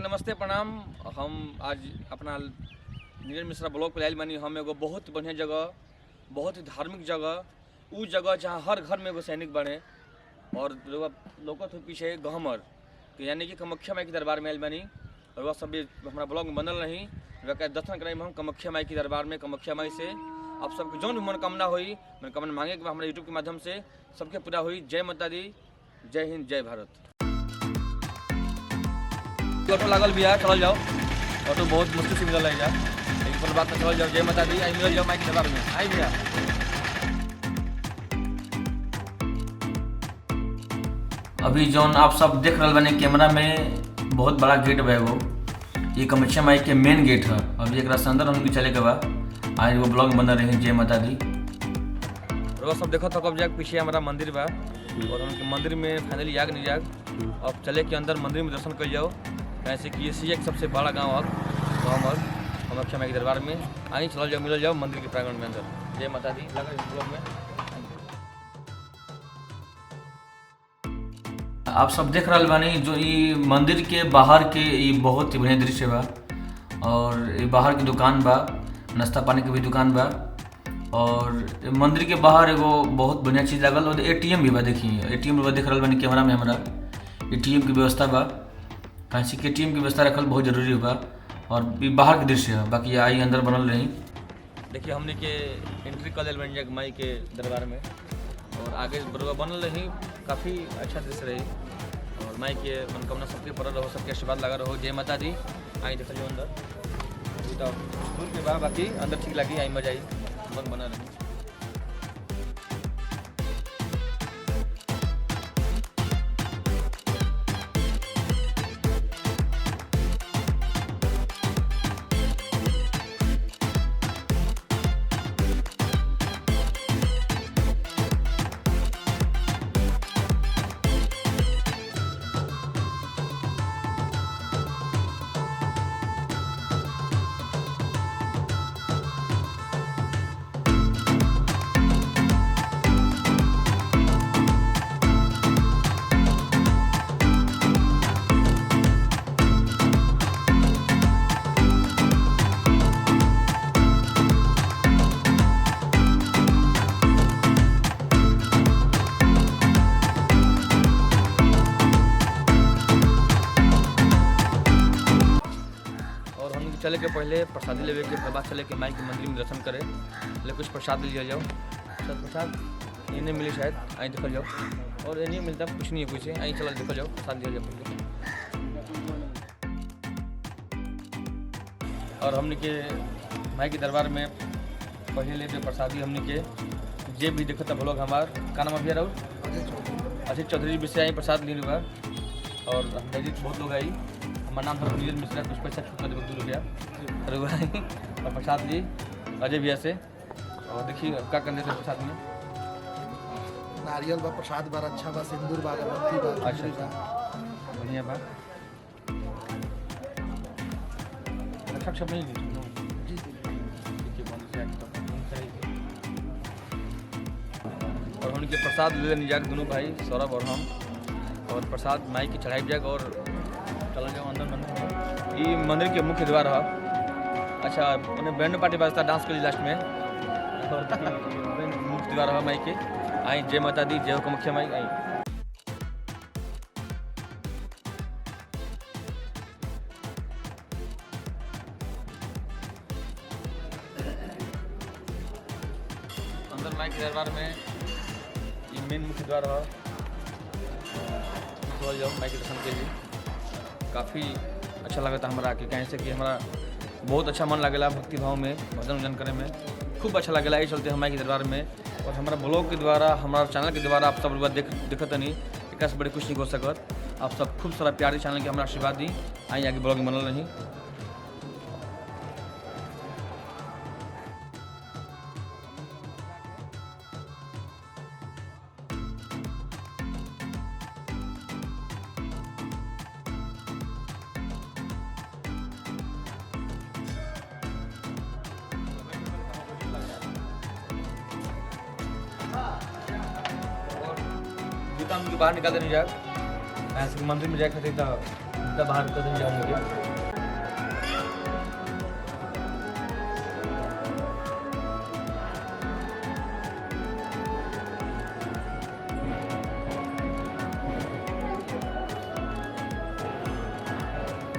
नमस्ते प्रणाम। हम आज अपना नीरज मिश्रा ब्लॉग पर आयल बानी। हम एगो बहुत बढ़िया जगह, बहुत ही धार्मिक जगह, उ जगह जहाँ हर घर में एगो सैनिक बने और लोकत हो पीछे गहमर तो यानी कि कामाख्या माई के दरबार में आयल बानी। और वह सब हमारा ब्लॉग में बनल रही दर्शन कराई हम कामाख्या माई के दरबार में। कामाख्या माई से आप सबके जो भी मनोकामना हुई, मनोकामना मांगे के हमारे यूट्यूब के माध्यम से सबके पूरा हुई। जय माता दी, जय हिंद, जय भारत। ऑटो लागल भी है, चल जाओ। ऑटो बहुत मुश्किल से मिलल है, लेकिन कोई बात नहीं, चल जाओ। जय माता दी, आई मिल जाओ माई के दरबार में, आई भैया। अभी जौन आप सब देख रहे बने कैमरा में बहुत बड़ा गेट बा एगो, ये कामाख्या माई के मेन गेट है। अभी एक रास्ते अंदर हमके चले के बा। आज वो ब्लॉग बन रहे हैं जय माता दी। और सब देखो तो कब जाके पीछे हमारा मंदिर बा और उनके मंदिर में फाइनली याग नहीं जाग। अब चले के अंदर मंदिर में दर्शन कर जाओ। ऐसे कि ये सबसे बड़ा गाँव और कामाख्या माई के दरबार में आई चल जाओ, मिल जाओ मंदिर के प्रांगण में अंदर। जय माता दी लगा ब्लॉग में। आप सब देख रहे बानी जो ये मंदिर के बाहर के ये बहुत ही बढ़िया दृश्य बा। और ये बाहर की दुकान बा, नाश्ता पानी की भी दुकान बा। और मंदिर के बाहर एगो बहुत बढ़िया चीज़ लागल और एटीएम भी बा। देखिए एटीएम भी देख रहे बानी कैमरा में हमारा एटीएम की व्यवस्था बा। कहीं के एटीएम की व्यवस्था रखल बहुत जरूरी बा। और बाहर के दृश्य है, बाकी आई अंदर बनल रही। देखिए हमने के एंट्री कर दिल बन माई के दरबार में और आगे बनल रही। काफ़ी अच्छा दृश्य रही और माई के मनोकामना सबके पड़ल रहो, सबके आशीर्वाद लगा रहो। जय माता दी। आई देख लो अंदर तो दूर के बा, बाकी अंदर ठीक लगी, आई मजा आई, मन बना रही। चले के पहले प्रसादी लेवे के बाद चले के माई के मंदिर में दर्शन करे ले कुछ प्रसाद लिया जाओ। प्रसाद इन्हें मिली शायद, आई देखल जाओ। और इन्हें मिलता कुछ नहीं है, कुछ आई चला देखल जाओ, प्रसाद लिया जाओ। और हमने के माई के दरबार में पहले लेते प्रसादी हमने के जे भी देखता भलोग हमार का नाम अभी रहो अजीत चौधरी भी से आई प्रसाद ली हुआ। और बहुत लोग आई, हमारा नाम था नीरज मिश्रा, कुछ पैसा छूट कर दे 2 रुपया और प्रसाद ली अजय भैया से। और देखिए क्या करने थे प्रसाद में नारियल बा, प्रसाद बा, अच्छा बा, सिंदूर बा, अगरबत्ती बा। अच्छा बढ़िया बा। अच्छा अच्छा नहीं जी और उनके प्रसाद ले लेने जाके दोनों भाई सौरभ और हम। और प्रसाद माई की चढ़ाई जाग और चल जाओ अंदर मंदिर। ये मंदिर के मुख्य द्वार है। अच्छा उन्हें बैंड पार्टी बजता डांस के लिए लास्ट में और मुख्य द्वार है माई के। आई जय माता दी, जय कामाख्या माई। आई अंदर माई के दरबार में ये मेन मुख्य द्वार है। चल जाओ माई के दर्शन के लिए। काफ़ी अच्छा लगा था हमारा आके, कहीं से कि हमारा बहुत अच्छा मन लगेला भक्ति भाव में भजन वजन करे में खूब अच्छा लगेला। ये चलते हमारे के दरबार में और हमारा ब्लॉग के द्वारा, हमारा चैनल के द्वारा आप सब देखत नहीं, एक से बड़े कुछ नहीं हो सकत। आप सब खूब सारा प्यारे चैनल के हमारा आशीर्वाद दी। आई आगे ब्लॉग में बनल रही। जूता हमके बाहर निकाल देने जाए, ऐसे मंदिर में जाए खाते इनका बाहर कर देंगे हमके।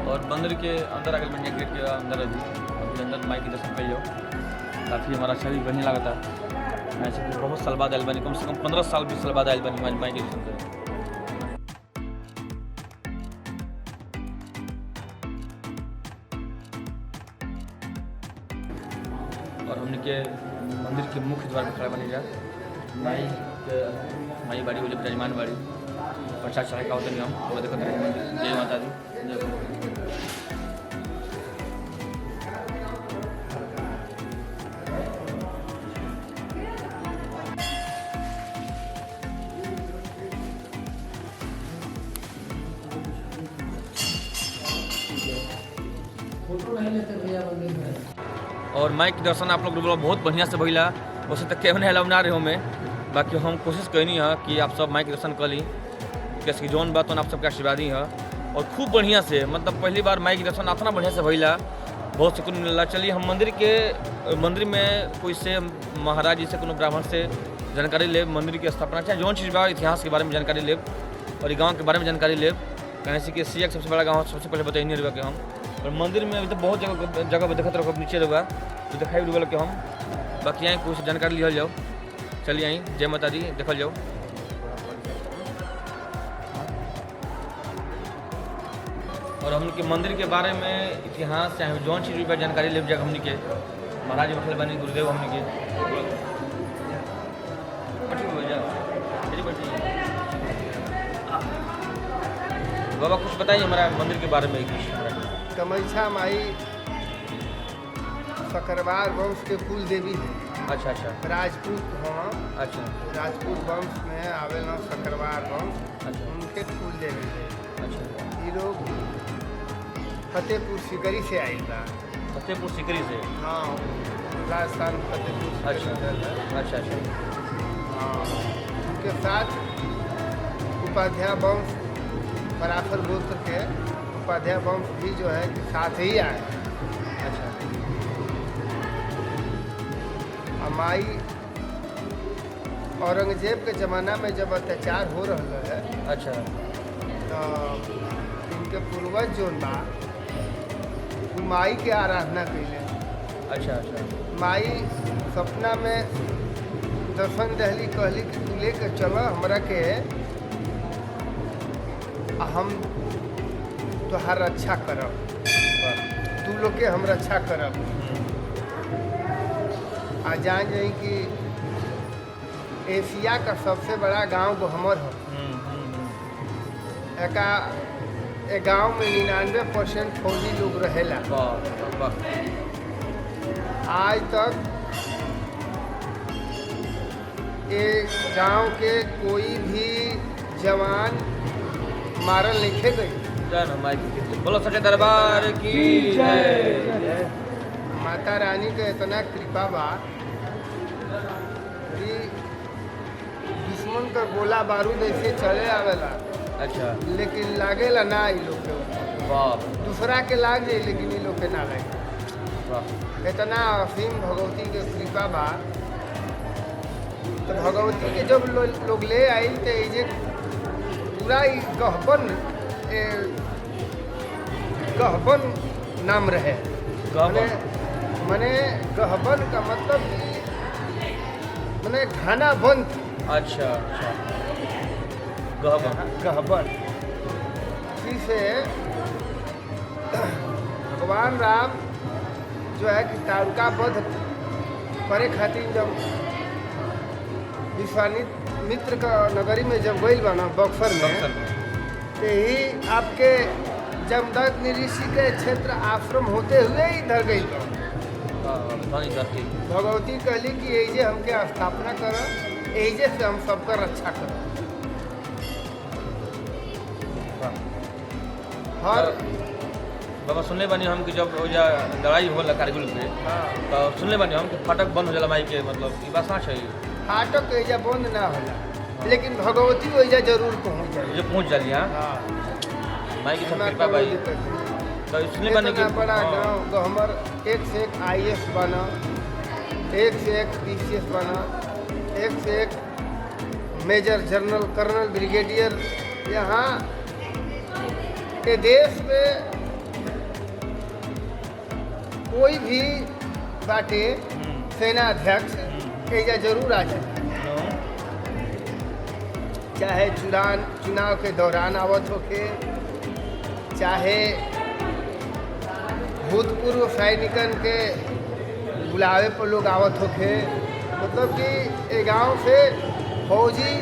और मंदिर के अंदर अगर बन गेट के अंदर अभी अंदर माई के दर्शन कर जाओ, काफ़ी हमारा अच्छा भी बढ़िया लगता है। ऐसे बहुत साल बाद आयल बनी, कम से कम 15 साल 20 साल बाद आयल बनी माई के दर्शन करें। और हमने के मंदिर के मुख्य द्वार पर खड़ा बनी जा माई बाड़ी बोले विराजमान बाड़ी प्रसाद चढ़ा का होते हम वो देखते रहे मंदिर। जय माता दी, जय माता। फोटो नहीं लेते भैया मंदिर में। और माई के दर्शन आप लोग बहुत बढ़िया से भइला। वैसे तक केहू नहीं अलाउ ना रहे हमें, बाकी हम कोशिश करनी है कि आप सब माई के दर्शन कर ली, कैसे जौन बात आप सबके आशीर्वादी है। और खूब बढ़िया से मतलब पहली बार माई के दर्शन इतना बढ़िया से भइला, बहुत सुकून मिला। चलिए हम मंदिर में कोई से महाराज जी से कोनो ब्राह्मण से जानकारी ले, मंदिर की स्थापना चाहे जौन चीज़ बा इतिहास के बारे में जानकारी ले और गाँव के बारे में जानकारी ले। कहीं से कि सिया सबसे बड़ा गाँव सबसे पहले बताइए रहा कि हम। और मंदिर में अभी तो बहुत जगह देखते रहो, नीचे रहोगा तो दिखाई भी कि हम बाकी यहाँ कुछ जानकारी लिया जाओ। चलिए यहीं जय माता दी देखल जाओ। और हमने के मंदिर के बारे में इतिहास चाहे जौन चीज़ भी जानकारी ले जाए हमने के महाराज बैठल बनी गुरुदेव हमने के बाबा कुछ बताइए हमारा मंदिर के बारे में कुछ। कमैछा माई सकरवार वंश के कुल देवी है। अच्छा अच्छा राजपूत हाँ, अच्छा राजपूत वंश में आवेला सकरवार वंश, अच्छा उनके कुल देवी है। अच्छा ये लोग फतेहपुर सिकरी से आए बा। फतेहपुर सिकरी से? हाँ, राजस्थान फतेहपुर अच्छा सिकरी। अच्छा अच्छा हाँ, उनके साथ उपाध्याय वंश पराशर गोत्र के उपाध्याय वंश भी जो है कि साथ ही आए। अच्छा माई औरंगजेब के ज़माना में जब अत्याचार हो रहा है, अच्छा तो इनके पूर्वज जो बा वो माई के आराधना कैले। अच्छा अच्छा माई सपना में दर्शन दहली कहली कि तू लेके चल हमरा के, हम तुहार रक्षा करब, तू लोग के हम रक्षा करब। आ जान जाई कि एशिया का सबसे बड़ा गांव गोहमर है। एक गांव में 99% फौजी लोग रहेला। आज तक एक गांव के कोई भी जवान मारल नहीं गई। बोलो सच्चे दरबार की जय। माता रानी के इतना कृपा बा कि दुश्मन का गोला बारूद ऐसे चले आवेला, अच्छा लेकिन लागेला ना ई लोग के। वाह दूसरा के लाग जाए लेकिन ई लोग के ना लगे। वाह इतना असीम भगवती के कृपा बा। तो भगवती के जब लोग ले आई तो ये पूरा ई गहबन नाम रहे। मने गहबन का मतलब मने घना बंद। अच्छा अच्छा गहबन इसी से भगवान राम जो है कि तारुका वध करे खातिर जब विश्वामित्र का नगरी में जब गई बना बक्सर में, तो ही आपके जमदग्नि ऋषि के क्षेत्र आश्रम होते हुए इधर गई। भगवती कहली कि यही हमके स्थापना कर, यही से हम सबका रक्षा कर। हर बाबा सुनले बानी हम कि जब लड़ाई होला कारगिल पे, तो सुनले बानी हम कि फाटक बंद हो जाला माई के, मतलब ई बात सच है? फाटक एजा बंद ना होला, लेकिन भगवती ओइजा जरूर पहुँच जाए। जो पहुँच जाली। हाँ माई की सब हमार कृपा कोई भाई दिक्कत नहीं। तो इसलिए बने इतना कि बड़ा हाँ, गाँव गहमर एक से एक IAS बना, एक से एक PCS बना, एक से एक मेजर जनरल कर्नल ब्रिगेडियर। यहाँ के देश में कोई भी बाटे सेना अध्यक्ष एजा जरूर आ जाए, चाहे चुनाव के दौरान आवत होके, चाहे भूतपूर्व सैनिकन के बुलावे पर लोग आवत होके। मतलब कि ये गांव से फौजी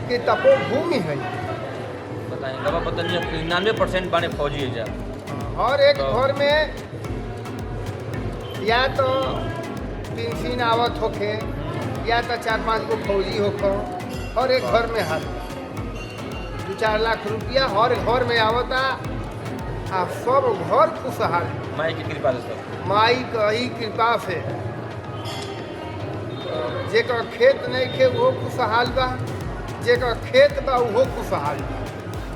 की तपोभूमि है। बताएं बाबा बताइए 99% बाने फौजी है जा और एक घर में या तो पेंशन आवत होके या तो 4-5 गो फौजी होको, और एक घर में हर 2-4 लाख रुपया हर घर में आवता। आ सब घर खुशहाल, माई की कृपा से सब। माई का ही कृपा से। जेकर खेत नहीं खे वो खुशहाल बा, जेकर खेत बा वो खुशहाल बा,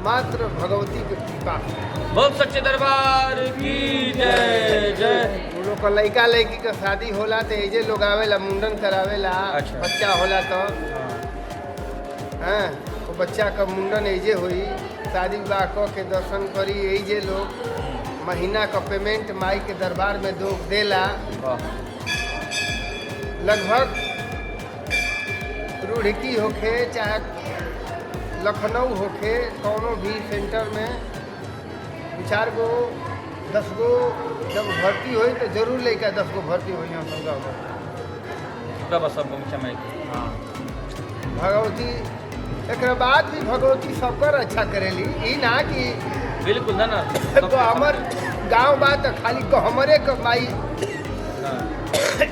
मात्र भगवती के कृपा से। बहुत सच्चे दरबार की जय जय। वो लोग का लड़का लड़की का शादी होला तो एजे लोग आवेला, मुंडन करावेला। अच्छा। बच्चा होला तो हाँ, वो बच्चा का मुंडन एजे हुई, शादी विवाह क के दर्शन करी एजे लोग। महीना का पेमेंट माई के दरबार में दो देला। वाह लगभग रुड़की होखे चाहे लखनऊ होखे, कोनो भी सेंटर में 2-4 गो 10 गो जब भर्ती हुई तो जरूर लेकर 10 गो भर्ती हुई हम सब गाँव। बाबा सब मुख्य माई की। हाँ भगवती एक बाद भी भगवती सबकर अच्छा करेली। ई ना कि बिल्कुल ना ना हमर गांव बात खाली हमरे क माई,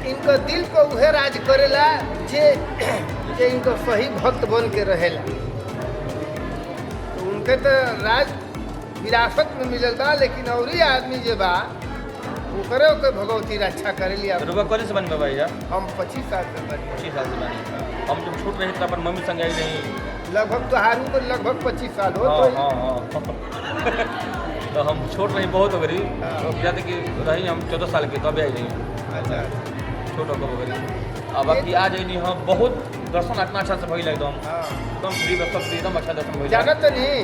इनका दिल को उहे राज करेला जे इनको सही भक्त बन के रहेला। तो उनके तो राज विरासत में मिलल बा, लेकिन और ही आदमी जे बा ओकरे ओके भगवती रक्षा करेली। अब रुपा कॉलेज से बनी बाबा या हम 25 साल से बनी, 25 साल से बनी। हम जब छोट रहे थे अपन मम्मी संग आई नहीं। लगभग तोहारू को लगभग 25 साल हो। हाँ तो हाँ हाँ तो हम छोट रही बहुत हो गई। तो जाते कि रही हम 14 साल के तब आई रही अच्छा छोट हो गई। अब बाकी आ जाइनी हम बहुत दर्शन इतना अच्छा से भइल एकदम हाँ। एकदम फ्री बस सब एकदम अच्छा दर्शन भइल। जानत नहीं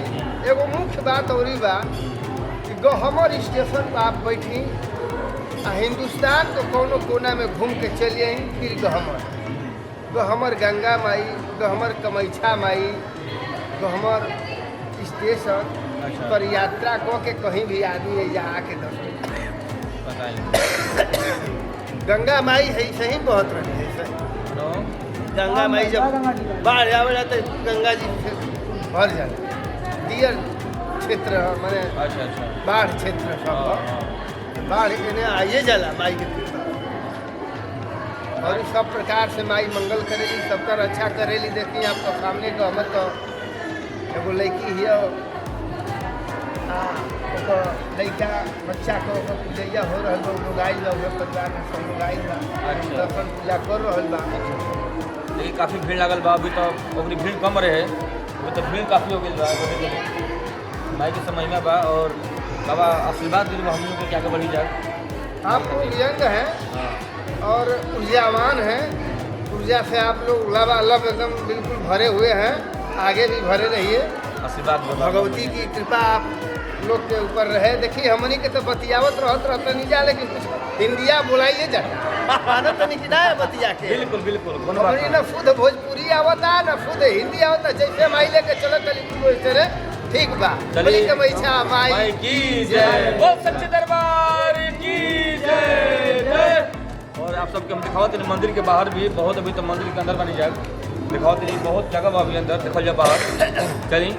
एगो मुख्य बात और ही बा कि गहमर स्टेशन पर आप बैठी आ हिंदुस्तान के कोनो कोना में घूम के चलिए फिर गहमर गंगा माई, गहमर कमैछा माई, गहमर स्टेशन अच्छा। पर यात्रा क के कहीं भी आदमी यहाँ आके दर्शन। बताइए गंगा माई है सही बहुत रही है सही। हेलो गंगा माई जब बाढ़ आवेला तो गंगा जी से भर जाला। डियर क्षेत्र माने अच्छा अच्छा बाढ़ क्षेत्र सब हाँ, ह। हाँ। बाढ़ इन्हें आइए जाला माई के कृपा। और इस सब प्रकार से माई मंगल करेली, सबका रक्षा करेली। देखिए आपका सामने गहमत तो एगो लड़की हिया, लड़का बच्चा को पूजैया हो रहा बा, लोग आइल बा, उहे परिवार में सब लोग आइल बा, अच्छा। दर्शन पूजा कर रहल बा। लेकिन काफ़ी भीड़ लागल बा। अभी तो ओकरी भीड़ कम रहे, अभी तो भीड़ काफ़ी हो गई बा। माई के समय में बा और बाबा आशीर्वाद दिल हम लोग को क्या बढ़ी जाए। आप लोग यंग हैं हाँ और ऊर्जावान हैं, ऊर्जा से आप लोग लबालब एकदम बिल्कुल भरे हुए हैं। आगे भी भरे रहिए, आशीर्वाद बाबा। भगवती की कृपा आप लोग के ऊपर रहे। देखिए हमनी के तो बतियावत रहता नहीं जा, लेकिन कुछ हिंदिया बोलाइए जा आदत नहीं कि ना है बतिया के। बिल्कुल बिल्कुल कोनो बात हमनी न शुद्ध भोजपुरी आवता न शुद्ध हिंदी आवता, जैसे माई लेके चलो चली वैसे रे ठीक बा। बोली के मैछा माई की जय, बोल सच्चे दरबार की जय जय। और आप सबके हम दिखावत नहीं मंदिर के बाहर भी बहुत, अभी तो मंदिर के अंदर बनी जाए दिखावत नहीं बहुत जगह बा अभी अंदर देखल जाए बाहर चली।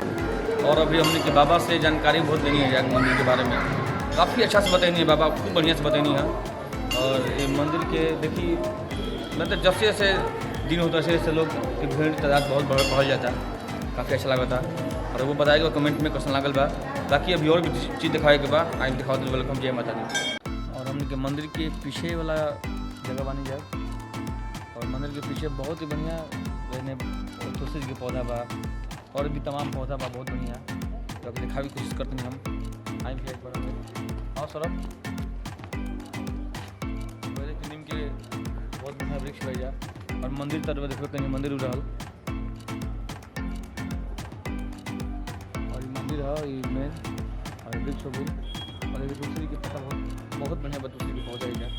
और अभी हमने के बाबा से जानकारी बहुत लेनी है जाए मंदिर के बारे में। काफ़ी अच्छा से बताइनी है बाबा, खूब बढ़िया से बताइनी है। और ये मंदिर के देखिए मतलब जैसे जैसे दिन होता है वैसे लोग की भीड़ तादाद बहुत बढ़ जाता है। काफ़ी अच्छा लगा था। और वो बताएगा कमेंट में क्वेश्चन लागल बा। बाकी अभी और भी चीज़ दिखाए के बा आई दिखाओ तो वेलकम जय माता दी। और हमने के मंदिर के पीछे वाला जगह बनी जाए और मंदिर के पीछे बहुत ही बढ़िया रहने तुलसी के पौधा बा और भी तमाम पौधा बा बहुत बढ़िया। तो अब दिखा भी कोशिश करते हैं हम। आई भी एक बार हाँ सौरभ नीम के बहुत बढ़िया वृक्ष भैया और मंदिर तरफ देखो कहीं मंदिर उड़ रहा और ये मंदिर है ये मेन और वृक्ष हो गई और ये तुलसी के पत्ता बहुत बढ़िया तुलसी के पौधा है।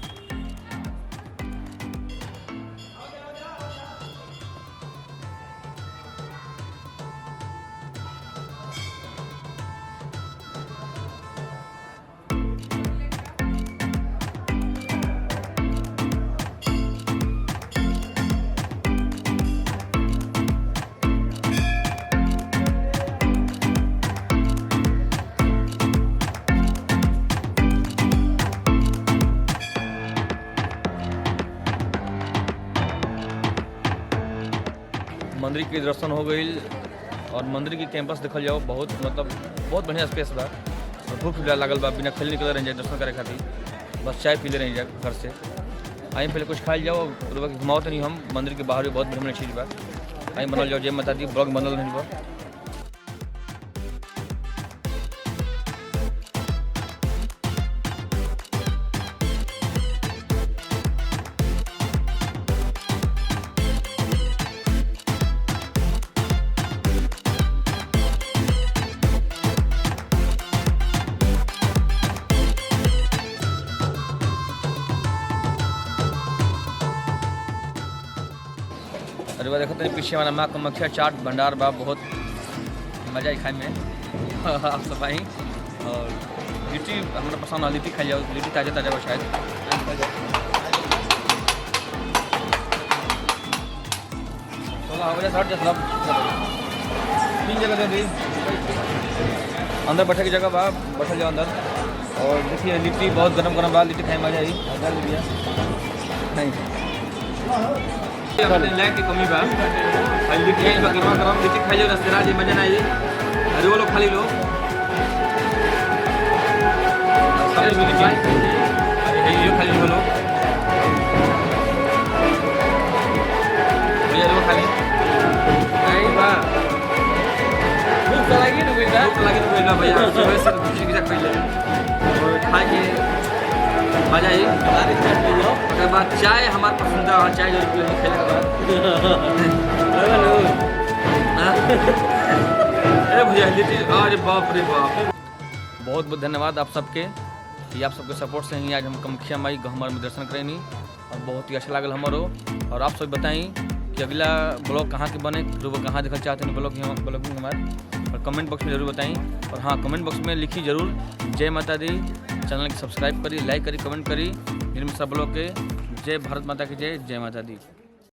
मंदिर के दर्शन हो गई और मंदिर के कैंपस देखल जाओ बहुत बढ़िया स्पेस बा और भूख भी लागल बा बिना खेल निकल रहे दर्शन करे खातिर बस चाय पी ले रहे घर से आई पहले कुछ खाई जाओ घुमाओ तो नहीं हम मंदिर के बाहर भी बहुत बढ़िया चीज़ बा आई बनल जाओ जय माता दी ब्लॉग बनल नहीं बा। अरे वाह देखो तेरे पीछे वाला माँ कामाख्या चाट भंडार बा बहुत मजा आई खाए में आप सब आई और लिट्टी हमारा पसंद है लिट्टी खाई जाओ लिट्टी ताज़ा ताज़ा बा शायद सोलह हो गया 60 तीन जगह दे दी अंदर बैठे की जगह बा बैठल जाओ अंदर और देखिए लिट्टी बहुत गरम गरम बा लिट्टी खाए मजा आई नहीं लाइट की कमी बा लिट्टी गरम गरम लिट्टी खाई लो रस्ते राजी मजा नहीं अरे वो लोग खाली लो ये खाली वो लोग भैया वो खाली नहीं बा भूख लगी ना भैया सुबह से खुशी के साथ खाई ले और खा के मजा आई उसके बाद चाय हमारा पसंदीदा चाय जो खेले के बाद अरे भैया लिट्टी अरे बाप रे बाप बहुत बहुत धन्यवाद आप सबके कि आप सबके सपोर्ट से ही आज हम कामाख्या माई गहमर में दर्शन करेनी और बहुत ही अच्छा लागल हमारो और आप सब बताई कि अगला ब्लॉग कहाँ के बने वो कहाँ देखना चाहते हैं ब्लॉगिंग हमारे और कमेंट बॉक्स में जरूर बताएं और हाँ कमेंट बॉक्स में लिखी जरूर जय माता दी चैनल को सब्सक्राइब करी लाइक करी कमेंट करी निर्मित ब्लॉग के जय भारत माता की जय माता दी।